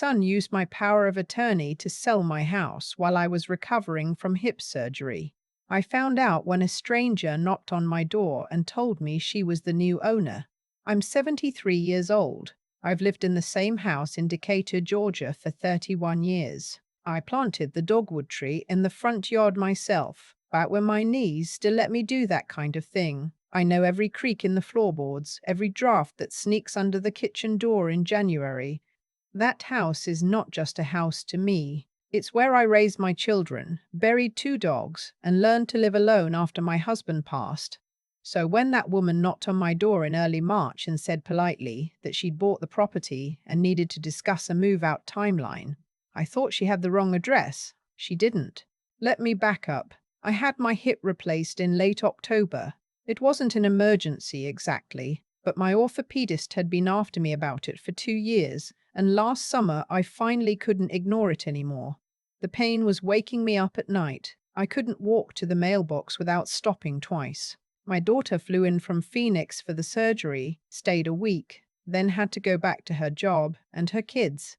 Son used my power of attorney to sell my house while I was recovering from hip surgery. I found out when a stranger knocked on my door and told me she was the new owner. I'm 73 years old. I've lived in the same house in Decatur, Georgia for 31 years. I planted the dogwood tree in the front yard myself, but when my knees still let me do that kind of thing. I know every creak in the floorboards, every draft that sneaks under the kitchen door in January. That house is not just a house to me. It's where I raised my children, buried 2 dogs, and learned to live alone after my husband passed. So when that woman knocked on my door in early March and said politely that she'd bought the property and needed to discuss a move-out timeline, I thought she had the wrong address. She didn't. Let me back up. I had my hip replaced in late October. It wasn't an emergency exactly, but my orthopedist had been after me about it for 2 years, and last summer I finally couldn't ignore it anymore. The pain was waking me up at night. I couldn't walk to the mailbox without stopping twice. My daughter flew in from Phoenix for the surgery, stayed a week, then had to go back to her job and her kids.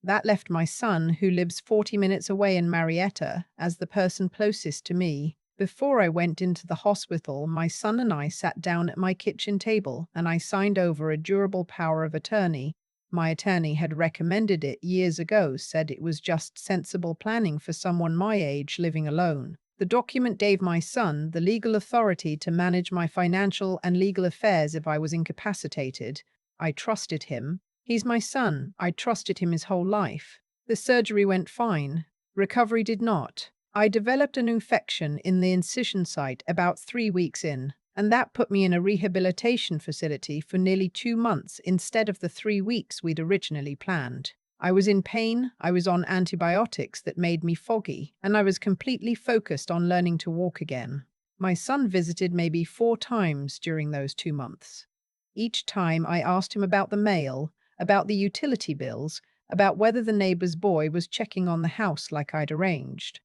That left my son, who lives 40 minutes away in Marietta, as the person closest to me. Before I went into the hospital, my son and I sat down at my kitchen table and I signed over a durable power of attorney. My attorney had recommended it years ago, said it was just sensible planning for someone my age living alone. The document gave my son the legal authority to manage my financial and legal affairs if I was incapacitated. I trusted him. He's my son. I trusted him his whole life. The surgery went fine. Recovery did not. I developed an infection in the incision site about 3 weeks in, and that put me in a rehabilitation facility for nearly 2 months instead of the 3 weeks we'd originally planned. I was in pain, I was on antibiotics that made me foggy, and I was completely focused on learning to walk again. My son visited maybe 4 times during those 2 months. Each time I asked him about the mail, about the utility bills, about whether the neighbor's boy was checking on the house like I'd arranged.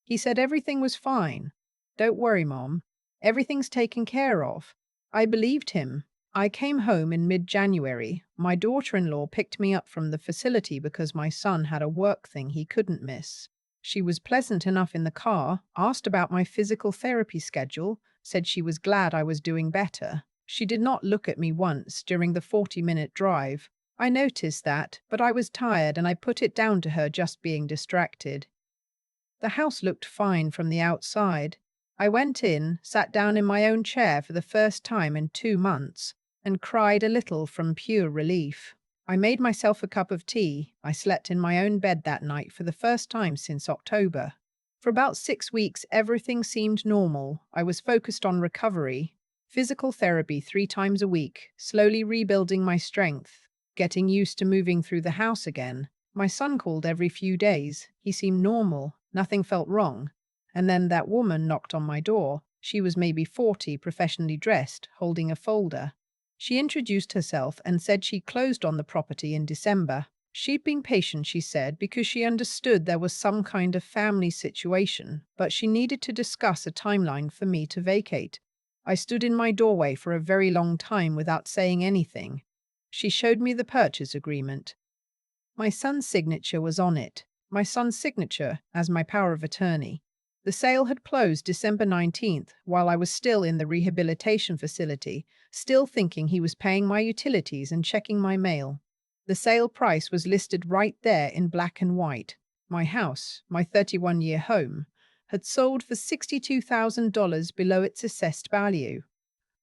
He said everything was fine. Don't worry, Mom. Everything's taken care of. I believed him. I came home in mid-January. My daughter-in-law picked me up from the facility because my son had a work thing he couldn't miss. She was pleasant enough in the car, asked about my physical therapy schedule, said she was glad I was doing better. She did not look at me once during the 40-minute drive. I noticed that, but I was tired and I put it down to her just being distracted. The house looked fine from the outside. I went in, sat down in my own chair for the first time in 2 months, and cried a little from pure relief. I made myself a cup of tea. I slept in my own bed that night for the first time since October. For about 6 weeks, everything seemed normal. I was focused on recovery, physical therapy 3 times a week, slowly rebuilding my strength, getting used to moving through the house again. My son called every few days. He seemed normal. Nothing felt wrong. And then that woman knocked on my door. She was maybe 40, professionally dressed, holding a folder. She introduced herself and said she closed on the property in December. She'd been patient, she said, because she understood there was some kind of family situation, but she needed to discuss a timeline for me to vacate. I stood in my doorway for a very long time without saying anything. She showed me the purchase agreement. My son's signature was on it. My son's signature as my power of attorney. The sale had closed December 19th while I was still in the rehabilitation facility, still thinking he was paying my utilities and checking my mail. The sale price was listed right there in black and white. My house, my 31-year home, had sold for $62,000 below its assessed value.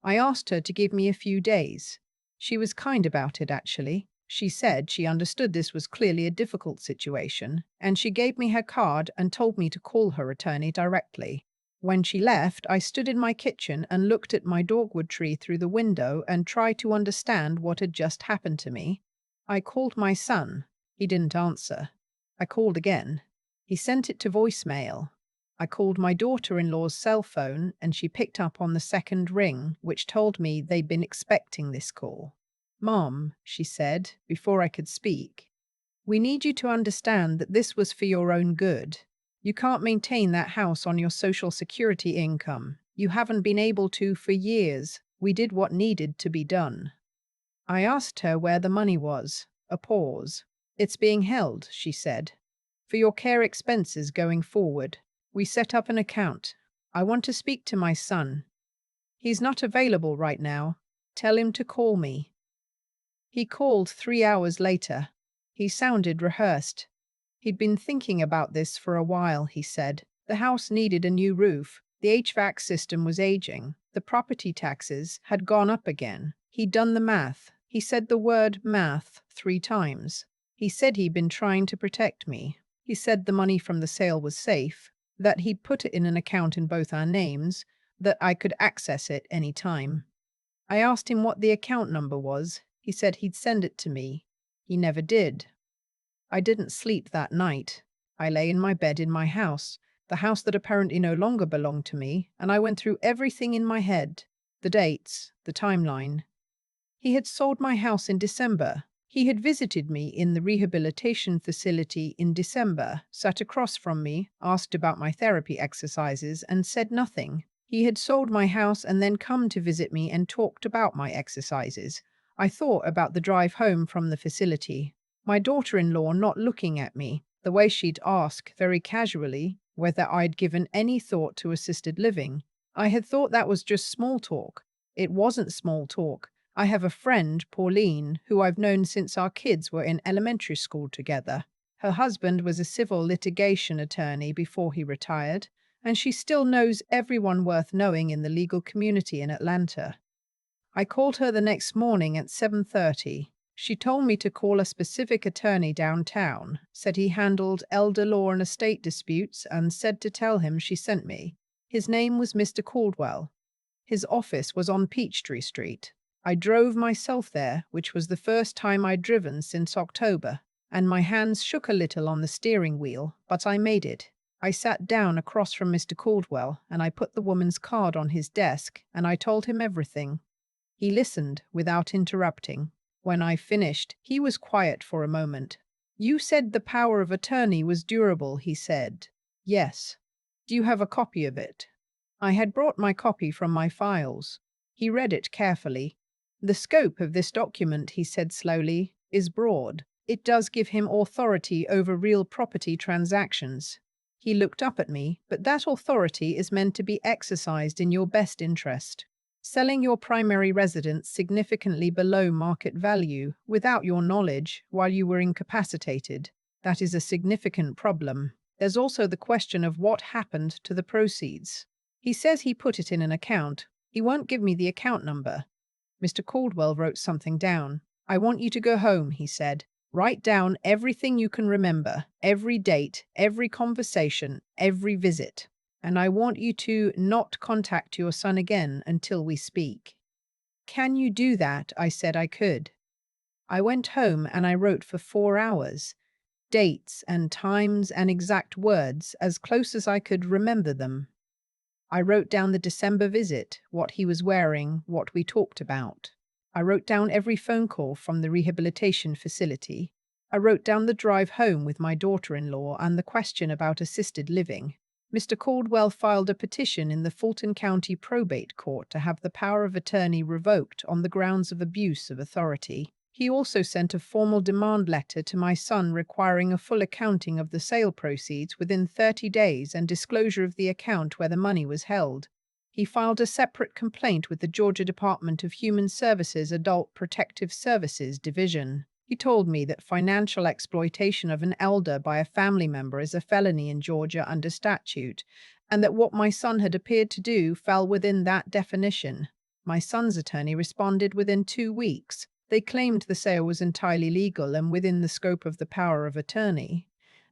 I asked her to give me a few days. She was kind about it, actually. She said she understood this was clearly a difficult situation, and she gave me her card and told me to call her attorney directly. When she left, I stood in my kitchen and looked at my dogwood tree through the window and tried to understand what had just happened to me. I called my son. He didn't answer. I called again. He sent it to voicemail. I called my daughter-in-law's cell phone, and she picked up on the second ring, which told me they'd been expecting this call. "Mom," she said, before I could speak, "we need you to understand that this was for your own good. You can't maintain that house on your Social Security income. You haven't been able to for years. We did what needed to be done." I asked her where the money was. A pause. It's being held, she said, for your care expenses going forward. We set up an account. I want to speak to my son. He's not available right now. Tell him to call me. He called 3 hours later. He sounded rehearsed. He'd been thinking about this for a while, he said. The house needed a new roof. The HVAC system was aging. The property taxes had gone up again. He'd done the math. He said the word math 3 times. He said he'd been trying to protect me. He said the money from the sale was safe, that he'd put it in an account in both our names, that I could access it any time. I asked him what the account number was. He said he'd send it to me. He never did. I didn't sleep that night. I lay in my bed in my house, the house that apparently no longer belonged to me, and I went through everything in my head, the dates, the timeline. He had sold my house in December. He had visited me in the rehabilitation facility in December, sat across from me, asked about my therapy exercises, and said nothing. He had sold my house and then come to visit me and talked about my exercises. I thought about the drive home from the facility. My daughter-in-law not looking at me, the way she'd ask, very casually, whether I'd given any thought to assisted living. I had thought that was just small talk. It wasn't small talk. I have a friend, Pauline, who I've known since our kids were in elementary school together. Her husband was a civil litigation attorney before he retired, and she still knows everyone worth knowing in the legal community in Atlanta. I called her the next morning at 7:30. She told me to call a specific attorney downtown, said he handled elder law and estate disputes, and said to tell him she sent me. His name was Mr. Caldwell. His office was on Peachtree Street. I drove myself there, which was the first time I'd driven since October, and my hands shook a little on the steering wheel, but I made it. I sat down across from Mr. Caldwell, and I put the woman's card on his desk, and I told him everything. He listened without interrupting. When I finished, he was quiet for a moment. "You said the power of attorney was durable," he said. "Yes." "Do you have a copy of it?" I had brought my copy from my files. He read it carefully. "The scope of this document," he said slowly, "is broad. It does give him authority over real property transactions." He looked up at me, "But that authority is meant to be exercised in your best interest. Selling your primary residence significantly below market value, without your knowledge, while you were incapacitated, that is a significant problem. There's also the question of what happened to the proceeds. He says he put it in an account. He won't give me the account number." Mr. Caldwell wrote something down. "I want you to go home," he said. "Write down everything you can remember, every date, every conversation, every visit. And I want you to not contact your son again until we speak." "Can you do that?" I said I could. I went home and I wrote for 4 hours. Dates and times and exact words, as close as I could remember them. I wrote down the December visit, what he was wearing, what we talked about. I wrote down every phone call from the rehabilitation facility. I wrote down the drive home with my daughter-in-law and the question about assisted living. Mr. Caldwell filed a petition in the Fulton County Probate Court to have the power of attorney revoked on the grounds of abuse of authority. He also sent a formal demand letter to my son requiring a full accounting of the sale proceeds within 30 days and disclosure of the account where the money was held. He filed a separate complaint with the Georgia Department of Human Services Adult Protective Services Division. He told me that financial exploitation of an elder by a family member is a felony in Georgia under statute, and that what my son had appeared to do fell within that definition. My son's attorney responded within 2 weeks. They claimed the sale was entirely legal and within the scope of the power of attorney.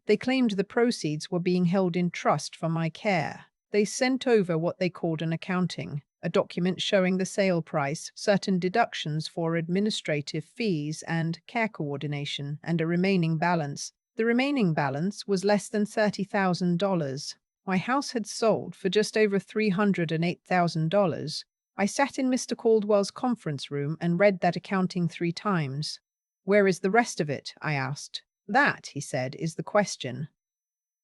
They claimed the proceeds were being held in trust for my care. They sent over what they called an accounting, a document showing the sale price, certain deductions for administrative fees and care coordination, and a remaining balance. The remaining balance was less than $30,000. My house had sold for just over $308,000. I sat in Mr. Caldwell's conference room and read that accounting 3 times. "Where is the rest of it?" I asked. "That," he said, "is the question."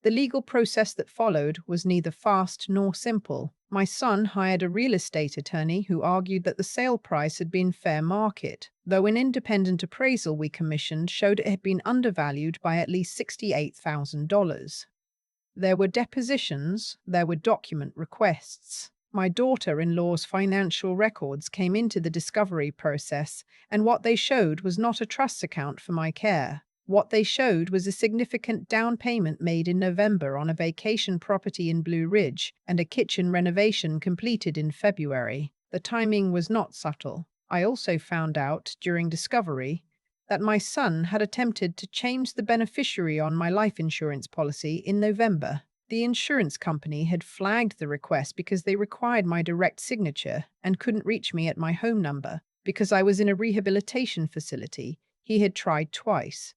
The legal process that followed was neither fast nor simple. My son hired a real estate attorney who argued that the sale price had been fair market, though an independent appraisal we commissioned showed it had been undervalued by at least $68,000. There were depositions, there were document requests. My daughter-in-law's financial records came into the discovery process, and what they showed was not a trust account for my care. What they showed was a significant down payment made in November on a vacation property in Blue Ridge and a kitchen renovation completed in February. The timing was not subtle. I also found out, during discovery, that my son had attempted to change the beneficiary on my life insurance policy in November. The insurance company had flagged the request because they required my direct signature and couldn't reach me at my home number. Because I was in a rehabilitation facility, he had tried twice.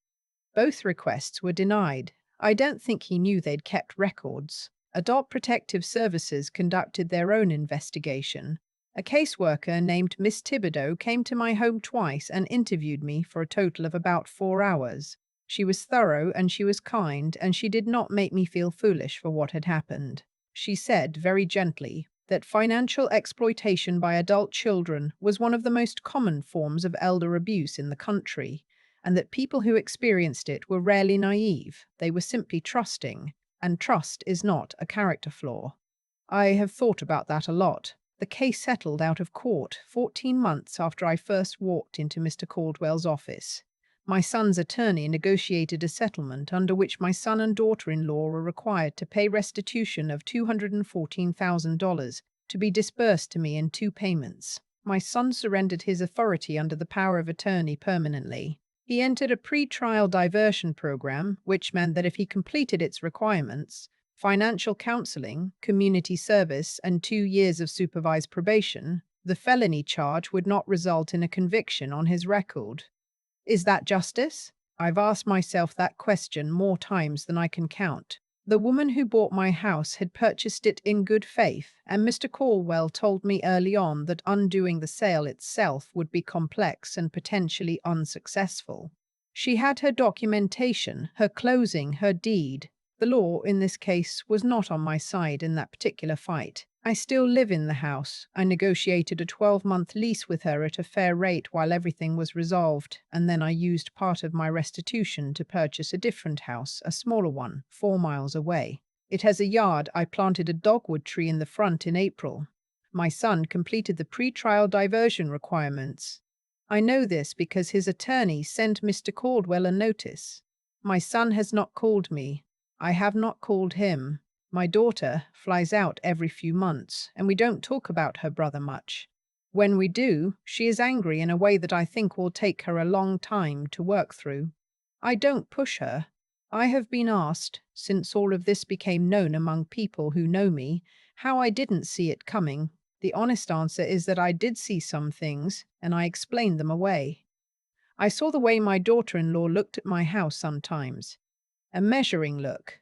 Both requests were denied. I don't think he knew they'd kept records. Adult Protective Services conducted their own investigation. A caseworker named Miss Thibodeau came to my home twice and interviewed me for a total of about 4 hours. She was thorough and she was kind, and she did not make me feel foolish for what had happened. She said, very gently, that financial exploitation by adult children was one of the most common forms of elder abuse in the country, and that people who experienced it were rarely naive, they were simply trusting, and trust is not a character flaw. I have thought about that a lot. The case settled out of court 14 months after I first walked into Mr. Caldwell's office. My son's attorney negotiated a settlement under which my son and daughter-in-law were required to pay restitution of $214,000 to be disbursed to me in 2 payments. My son surrendered his authority under the power of attorney permanently. He entered a pre-trial diversion program, which meant that if he completed its requirements, financial counseling, community service, and 2 years of supervised probation, the felony charge would not result in a conviction on his record. Is that justice? I've asked myself that question more times than I can count. The woman who bought my house had purchased it in good faith, and Mr. Caldwell told me early on that undoing the sale itself would be complex and potentially unsuccessful. She had her documentation, her closing, her deed. The law, in this case, was not on my side in that particular fight. I still live in the house. I negotiated a 12-month lease with her at a fair rate while everything was resolved, and then I used part of my restitution to purchase a different house, a smaller one, 4 miles away. It has a yard. I planted a dogwood tree in the front in April. My son completed the pre-trial diversion requirements. I know this because his attorney sent Mr. Caldwell a notice. My son has not called me. I have not called him. My daughter flies out every few months, and we don't talk about her brother much. When we do, she is angry in a way that I think will take her a long time to work through. I don't push her. I have been asked, since all of this became known among people who know me, how I didn't see it coming. The honest answer is that I did see some things, and I explained them away. I saw the way my daughter-in-law looked at my house sometimes. A measuring look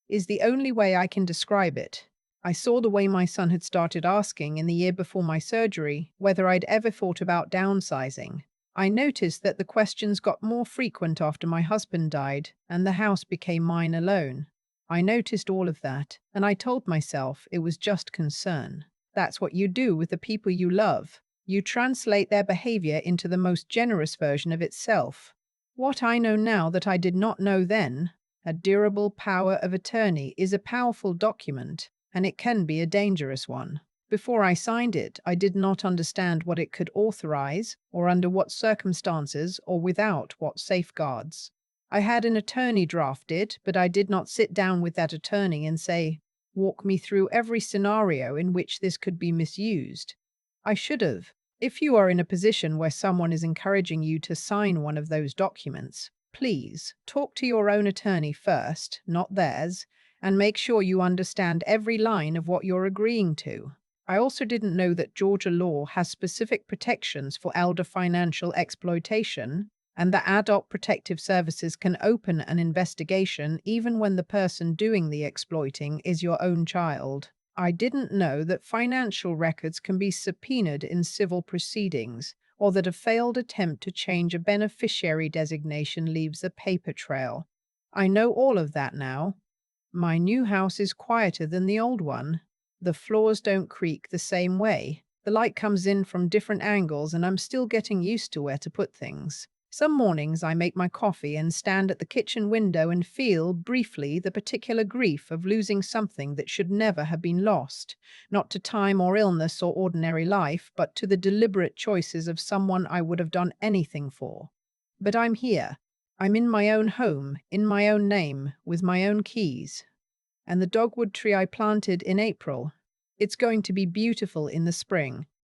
is the only way I can describe it. I saw the way my son had started asking in the year before my surgery whether I'd ever thought about downsizing. I noticed that the questions got more frequent after my husband died and the house became mine alone. I noticed all of that, and I told myself it was just concern. That's what you do with the people you love. You translate their behavior into the most generous version of itself. What I know now that I did not know then: a durable power of attorney is a powerful document, and it can be a dangerous one. Before I signed it, I did not understand what it could authorize, or under what circumstances, or without what safeguards. I had an attorney draft it, but I did not sit down with that attorney and say, "Walk me through every scenario in which this could be misused." I should have. If you are in a position where someone is encouraging you to sign one of those documents, please talk to your own attorney first, not theirs, and make sure you understand every line of what you're agreeing to. I also didn't know that Georgia law has specific protections for elder financial exploitation, and that Adult Protective Services can open an investigation even when the person doing the exploiting is your own child. I didn't know that financial records can be subpoenaed in civil proceedings, or that a failed attempt to change a beneficiary designation leaves a paper trail. I know all of that now. My new house is quieter than the old one. The floors don't creak the same way. The light comes in from different angles, and I'm still getting used to where to put things. Some mornings I make my coffee and stand at the kitchen window and feel, briefly, the particular grief of losing something that should never have been lost, not to time or illness or ordinary life, but to the deliberate choices of someone I would have done anything for. But I'm here. I'm in my own home, in my own name, with my own keys. And the dogwood tree I planted in April, it's going to be beautiful in the spring.